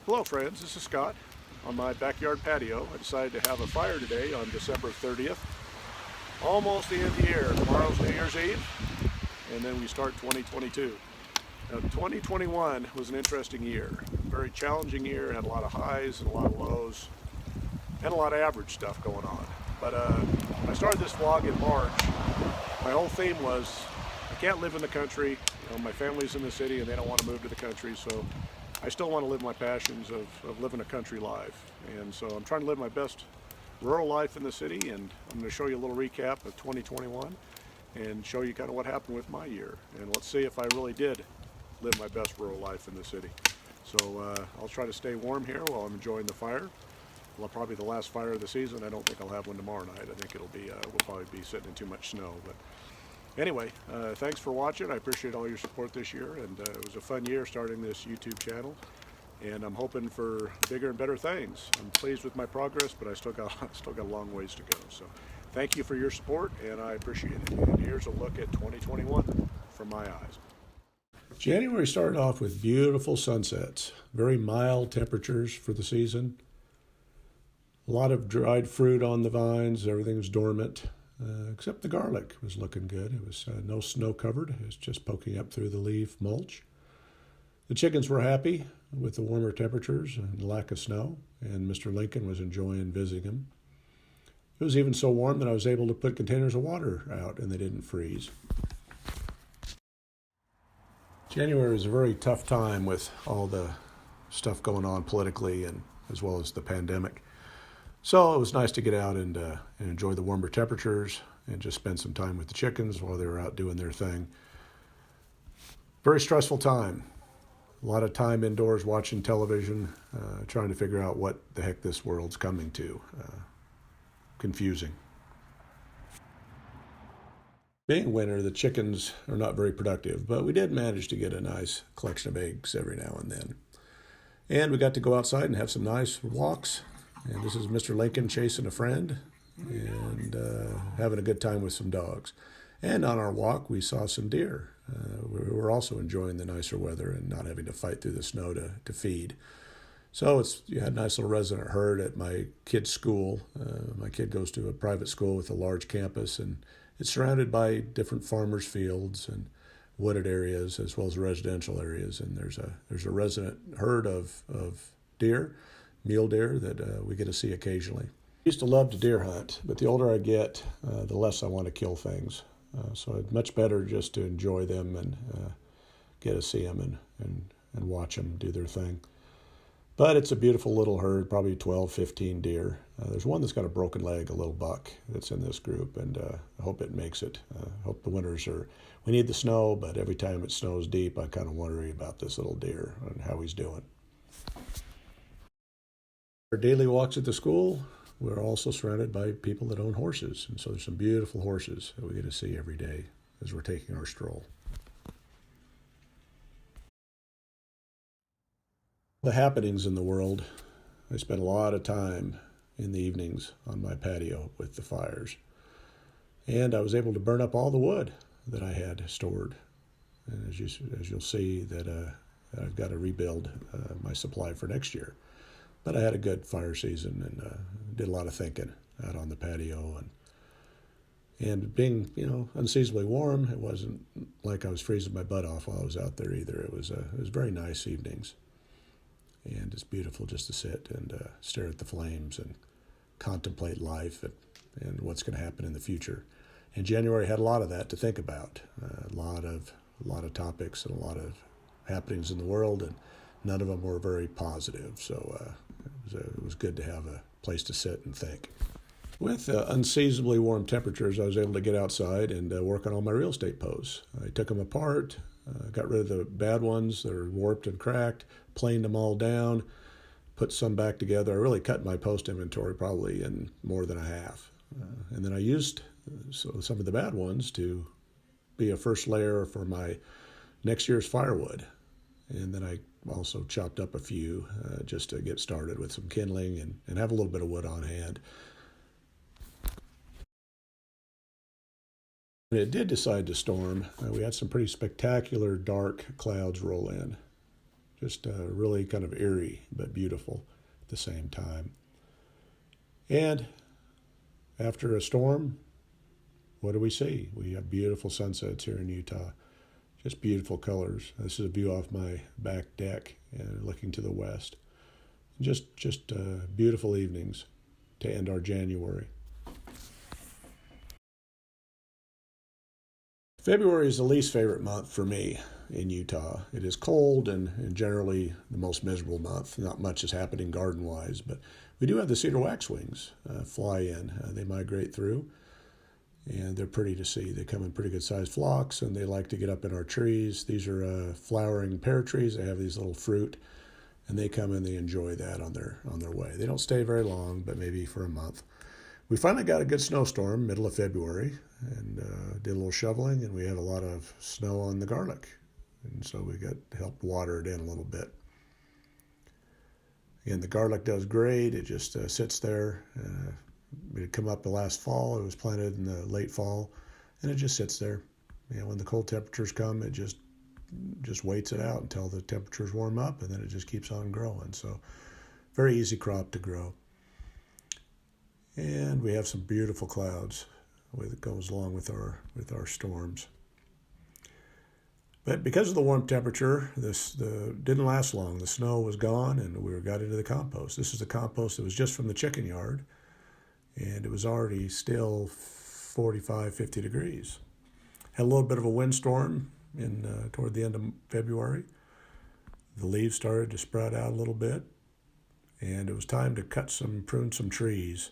Hello friends, this is Scott. On my backyard patio, I decided to have a fire today on December 30th. Almost the end of the year. Tomorrow's New Year's Eve, and then we start 2022. Now 2021 was an interesting year. Very challenging year, had a lot of highs and a lot of lows, and a lot of average stuff going on. But I started this vlog in March. My whole theme was, I can't live in the country. My family's in the city and they don't want to move to the country, so I still want to live my passions of living a country life. And so I'm trying to live my best rural life in the city, and I'm going to show you a little recap of 2021 and show you kind of what happened with my year. And let's see if I really did live my best rural life in the city. So I'll try to stay warm here while I'm enjoying the fire. Well, probably the last fire of the season. I don't think I'll have one tomorrow night. I think it'll be, we'll probably be sitting in too much snow. But anyway, thanks for watching. I appreciate all your support this year, and it was a fun year starting this YouTube channel, and I'm hoping for bigger and better things. I'm pleased with my progress, but I still got a long ways to go. So thank you for your support, and I appreciate it. And here's a look at 2021 from my eyes. January started off with beautiful sunsets, very mild temperatures for the season. A lot of dried fruit on the vines, everything was dormant. Except the garlic was looking good. It was no snow covered. It was just poking up through the leaf mulch. The chickens were happy with the warmer temperatures and the lack of snow, and Mr. Lincoln was enjoying visiting them. It was even so warm that I was able to put containers of water out and they didn't freeze. January was a very tough time with all the stuff going on politically and as well as the pandemic. So it was nice to get out and enjoy the warmer temperatures and just spend some time with the chickens while they were out doing their thing. Very stressful time. A lot of time indoors watching television, trying to figure out what the heck this world's coming to. Confusing. Being winter, the chickens are not very productive, but we did manage to get a nice collection of eggs every now and then. And we got to go outside and have some nice walks. And this is Mr. Lincoln chasing a friend and having a good time with some dogs. And on our walk, we saw some deer. We were also enjoying the nicer weather and not having to fight through the snow to feed. So you had a nice little resident herd at my kid's school. My kid goes to a private school with a large campus, and it's surrounded by different farmers' fields and wooded areas as well as residential areas. And there's a resident herd of deer, mule deer, that we get to see occasionally. I used to love to deer hunt, but the older I get, the less I want to kill things. So it's much better just to enjoy them and get to see them and watch them do their thing. But it's a beautiful little herd, probably 12, 15 deer. There's one that's got a broken leg, a little buck that's in this group, and I hope it makes it. I hope the winters we need the snow, but every time it snows deep, I kind of worry about this little deer and how he's doing. Our daily walks at the school, we're also surrounded by people that own horses. And so there's some beautiful horses that we get to see every day as we're taking our stroll. The happenings in the world, I spent a lot of time in the evenings on my patio with the fires. And I was able to burn up all the wood that I had stored. And as you'll see that I've got to rebuild my supply for next year. But I had a good fire season and did a lot of thinking out on the patio. And being, unseasonably warm, it wasn't like I was freezing my butt off while I was out there either. It was very nice evenings. And it's beautiful just to sit and stare at the flames and contemplate life and what's going to happen in the future. And January had a lot of that to think about. A lot of topics and a lot of happenings in the world, and none of them were very positive. So it was good to have a place to sit and think. With unseasonably warm temperatures, I was able to get outside and work on all my real estate posts. I took them apart, got rid of the bad ones that are warped and cracked, planed them all down, put some back together. I really cut my post inventory probably in more than a half. And then I used some of the bad ones to be a first layer for my next year's firewood. And then I also chopped up a few just to get started with some kindling and have a little bit of wood on hand. When it did decide to storm, we had some pretty spectacular dark clouds roll in. Just really kind of eerie, but beautiful at the same time. And after a storm, what do we see? We have beautiful sunsets here in Utah. Just beautiful colors. This is a view off my back deck looking to the west. Just beautiful evenings to end our January. February is the least favorite month for me in Utah. It is cold and generally the most miserable month. Not much is happening garden-wise, but we do have the cedar waxwings fly in. They migrate through, and they're pretty to see. They come in pretty good-sized flocks, and they like to get up in our trees. These are flowering pear trees. They have these little fruit, and they come and they enjoy that on their way. They don't stay very long, but maybe for a month. We finally got a good snowstorm middle of February and did a little shoveling, and we had a lot of snow on the garlic. And so we helped water it in a little bit. Again, the garlic does great. It just sits there. It had come up the last fall. It was planted in the late fall, and it just sits there. When the cold temperatures come, it just waits it out until the temperatures warm up, and then it just keeps on growing. So very easy crop to grow. And we have some beautiful clouds that goes along with our storms. But because of the warm temperature, this didn't last long. The snow was gone, and we got into the compost. This is the compost that was just from the chicken yard, and it was already still 45, 50 degrees. Had a little bit of a windstorm toward the end of February. The leaves started to sprout out a little bit, and it was time to prune some trees.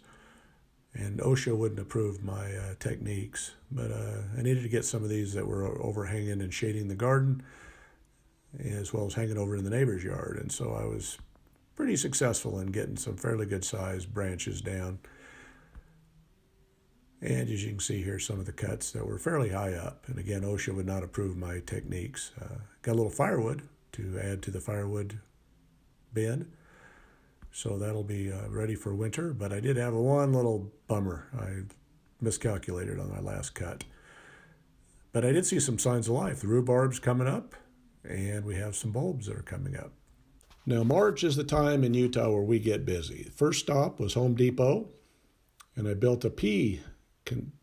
And OSHA wouldn't approve my techniques, but I needed to get some of these that were overhanging and shading the garden, as well as hanging over in the neighbor's yard. And so I was pretty successful in getting some fairly good-sized branches down. And as you can see here, some of the cuts that were fairly high up. And again, OSHA would not approve my techniques. Got a little firewood to add to the firewood bin. So that'll be ready for winter. But I did have one little bummer. I miscalculated on my last cut. But I did see some signs of life. The rhubarb's coming up, and we have some bulbs that are coming up. Now, March is the time in Utah where we get busy. First stop was Home Depot, and I built a pea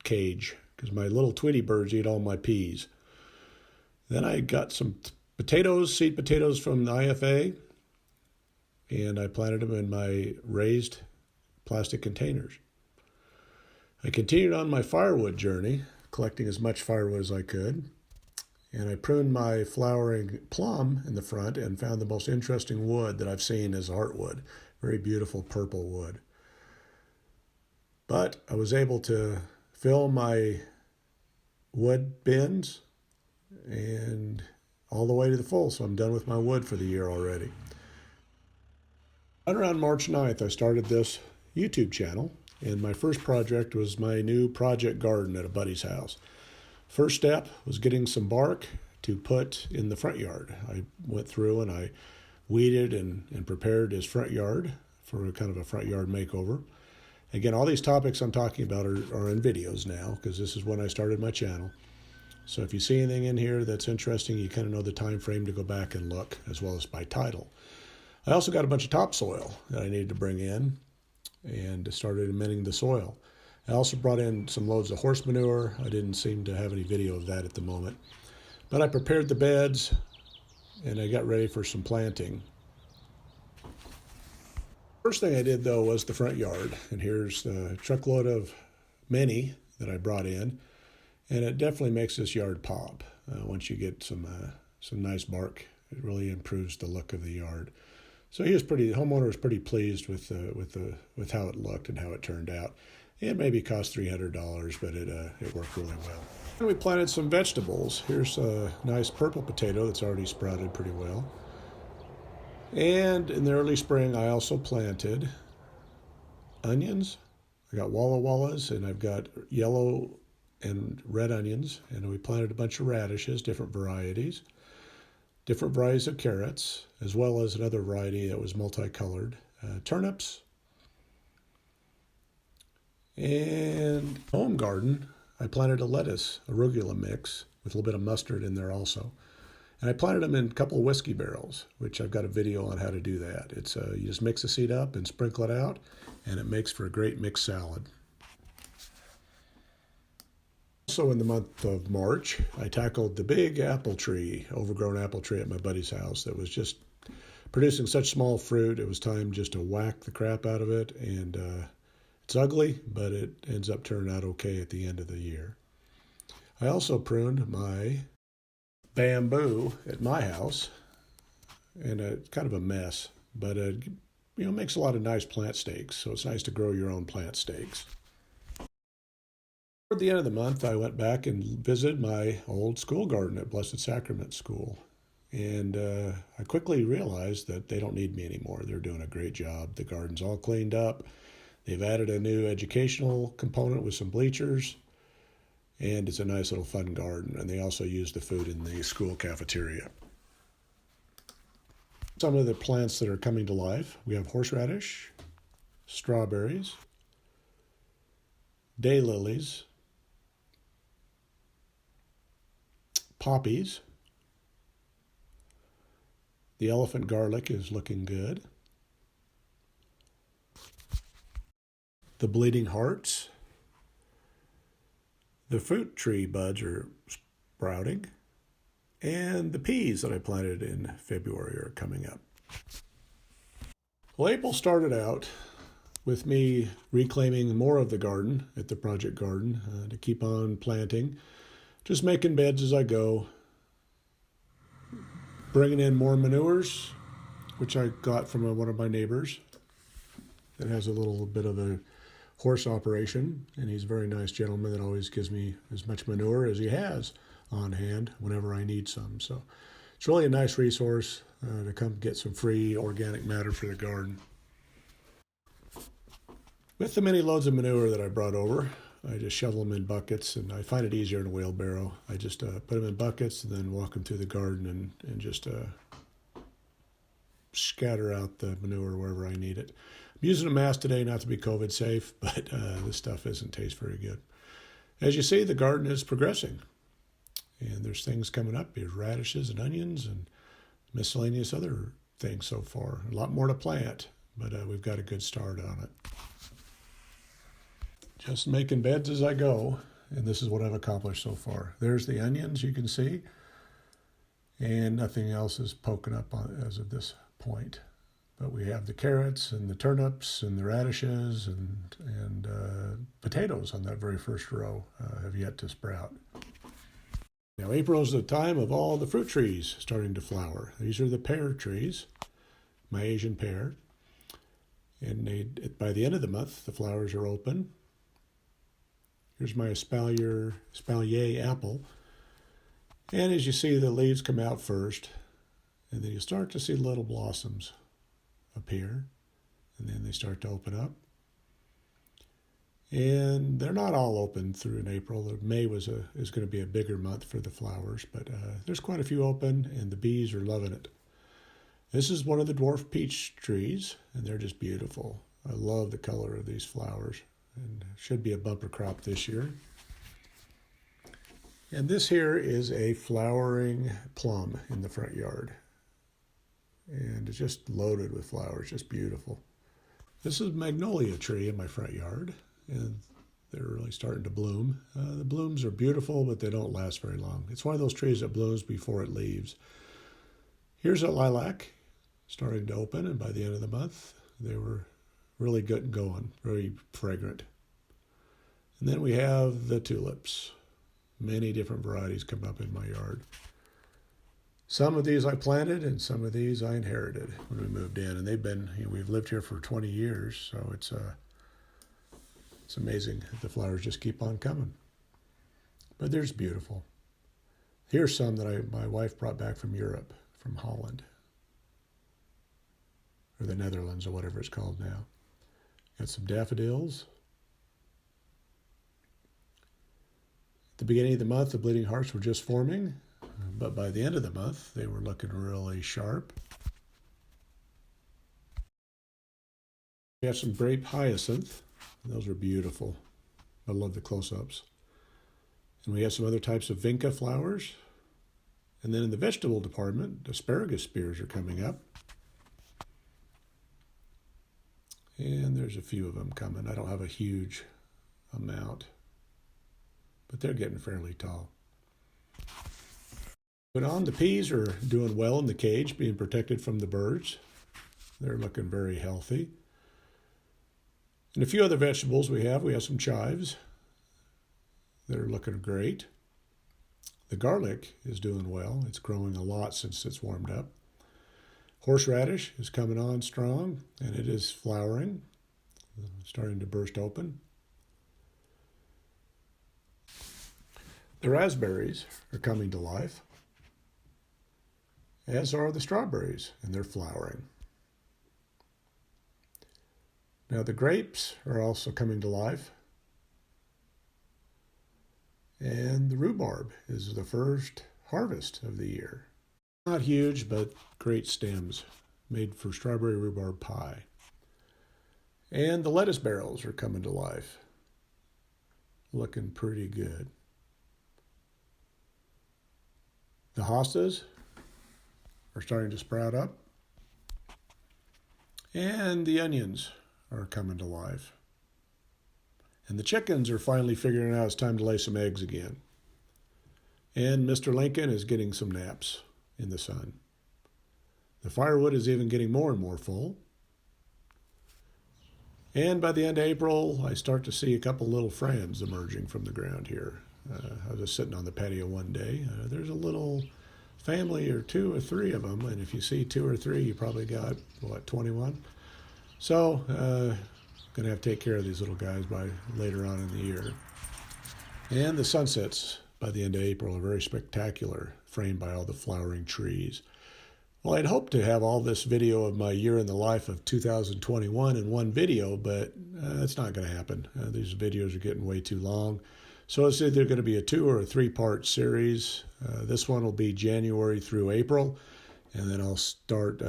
cage because my little Tweety birds eat all my peas. Then I got some seed potatoes from the IFA, and I planted them in my raised plastic containers. I continued on my firewood journey, collecting as much firewood as I could, and I pruned my flowering plum in the front and found the most interesting wood that I've seen as heartwood, very beautiful purple wood. But I was able to fill my wood bins and all the way to the full, so I'm done with my wood for the year already. Right around March 9th, I started this YouTube channel, and my first project was my new project garden at a buddy's house. First step was getting some bark to put in the front yard. I went through and I weeded and prepared his front yard for a kind of a front yard makeover. Again, all these topics I'm talking about are in videos now because this is when I started my channel. So if you see anything in here that's interesting, you kind of know the time frame to go back and look, as well as by title. I also got a bunch of topsoil that I needed to bring in and started amending the soil. I also brought in some loads of horse manure. I didn't seem to have any video of that at the moment. But I prepared the beds and I got ready for some planting. First thing I did, though, was the front yard. And here's the truckload of mini that I brought in. And it definitely makes this yard pop. Once you get some nice bark, it really improves the look of the yard. So the homeowner was pretty pleased with how it looked and how it turned out. It maybe cost $300, but it worked really well. And we planted some vegetables. Here's a nice purple potato that's already sprouted pretty well. And in the early spring, I also planted onions. I got Walla Wallas, and I've got yellow and red onions. And we planted a bunch of radishes, different varieties of carrots, as well as another variety that was multicolored, turnips. And home garden, I planted a lettuce, arugula mix, with a little bit of mustard in there also. And I planted them in a couple of whiskey barrels, which I've got a video on how to do that. It's you just mix the seed up and sprinkle it out, and it makes for a great mixed salad. Also in the month of March, I tackled the big apple tree, overgrown apple tree at my buddy's house that was just producing such small fruit. It was time just to whack the crap out of it, and it's ugly, but it ends up turning out okay at the end of the year. I also pruned my bamboo at my house, and it's kind of a mess, but it makes a lot of nice plant stakes, so it's nice to grow your own plant stakes. Toward the end of the month, I went back and visited my old school garden at Blessed Sacrament School. And I quickly realized that they don't need me anymore. They're doing a great job. The garden's all cleaned up. They've added a new educational component with some bleachers. And it's a nice little fun garden. And they also use the food in the school cafeteria. Some of the plants that are coming to life. We have horseradish, strawberries, daylilies, poppies. The elephant garlic is looking good. The bleeding hearts. The fruit tree buds are sprouting. And the peas that I planted in February are coming up. Well, April started out with me reclaiming more of the garden at the project garden to keep on planting. Just making beds as I go. Bringing in more manures, which I got from one of my neighbors that has a little bit of a horse operation, and he's a very nice gentleman that always gives me as much manure as he has on hand whenever I need some. So it's really a nice resource to come get some free organic matter for the garden. With the many loads of manure that I brought over, I just shovel them in buckets, and I find it easier in a wheelbarrow. I just put them in buckets and then walk them through the garden and just scatter out the manure wherever I need it. I'm using a mask today not to be COVID safe, but this stuff doesn't taste very good. As you see, the garden is progressing, and there's things coming up. There's radishes and onions and miscellaneous other things so far. A lot more to plant, but we've got a good start on it. Just making beds as I go, and this is what I've accomplished so far. There's the onions you can see, and nothing else is poking up on as of this point. But we have the carrots and the turnips and the radishes and potatoes on that very first row have yet to sprout. Now April is the time of all the fruit trees starting to flower. These are the pear trees, my Asian pear, and by the end of the month the flowers are open. Here's my espalier apple. And as you see, the leaves come out first, and then you start to see little blossoms appear, and then they start to open up. And they're not all open through in April. May is going to be a bigger month for the flowers, but there's quite a few open, and the bees are loving it. This is one of the dwarf peach trees, and they're just beautiful. I love the color of these flowers. And should be a bumper crop this year. And this here is a flowering plum in the front yard. And it's just loaded with flowers, just beautiful. This is a magnolia tree in my front yard, and they're really starting to bloom. The blooms are beautiful, but they don't last very long. It's one of those trees that blooms before it leaves. Here's a lilac starting to open, and by the end of the month, they were really good and going, very fragrant. And then we have the tulips. Many different varieties come up in my yard. Some of these I planted, and some of these I inherited when we moved in. And they've been, we've lived here for 20 years, so it's amazing that the flowers just keep on coming. But they're just beautiful. Here's some that my wife brought back from Europe, from Holland, or the Netherlands, or whatever it's called now. Got some daffodils. At the beginning of the month, the bleeding hearts were just forming, but by the end of the month, they were looking really sharp. We have some grape hyacinth. Those are beautiful. I love the close-ups. And we have some other types of vinca flowers. And then in the vegetable department, asparagus spears are coming up. And there's a few of them coming. I don't have a huge amount, but they're getting fairly tall. But on the peas are doing well in the cage, being protected from the birds. They're looking very healthy. And a few other vegetables we have some chives. They're looking great. The garlic is doing well. It's growing a lot since it's warmed up. Horseradish is coming on strong, and it is flowering, starting to burst open. The raspberries are coming to life, as are the strawberries, and they're flowering. Now the grapes are also coming to life, and the rhubarb is the first harvest of the year. Not huge, but great stems, made for strawberry rhubarb pie. And the lettuce barrels are coming to life, looking pretty good. The hostas are starting to sprout up, and the onions are coming to life. And the chickens are finally figuring out it's time to lay some eggs again. And Mr. Lincoln is getting some naps in the sun. The firewood is even getting more and more full. And by the end of April, I start to see a couple little friends emerging from the ground here. I was just sitting on the patio one day. There's a little family or two or three of them. And if you see two or three, you probably got, 21? So, going to have to take care of these little guys by later on in the year. And the sunsets by the end of April are very spectacular, framed by all the flowering trees. Well, I'd hoped to have all this video of my year in the life of 2021 in one video, but that's not going to happen. These videos are getting way too long. So it's either going to be a 2 or a 3-part series. This one will be January through April, and then I'll start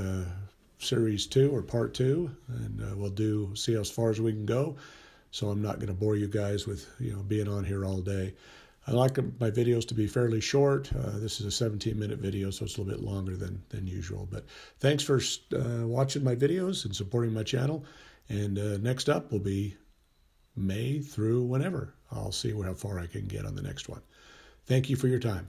series 2 or part 2, and we'll see as far as we can go. So I'm not going to bore you guys with being on here all day. I like my videos to be fairly short. This is a 17-minute video, so it's a little bit longer than usual. But thanks for watching my videos and supporting my channel. And next up will be May through whenever. I'll see how far I can get on the next one. Thank you for your time.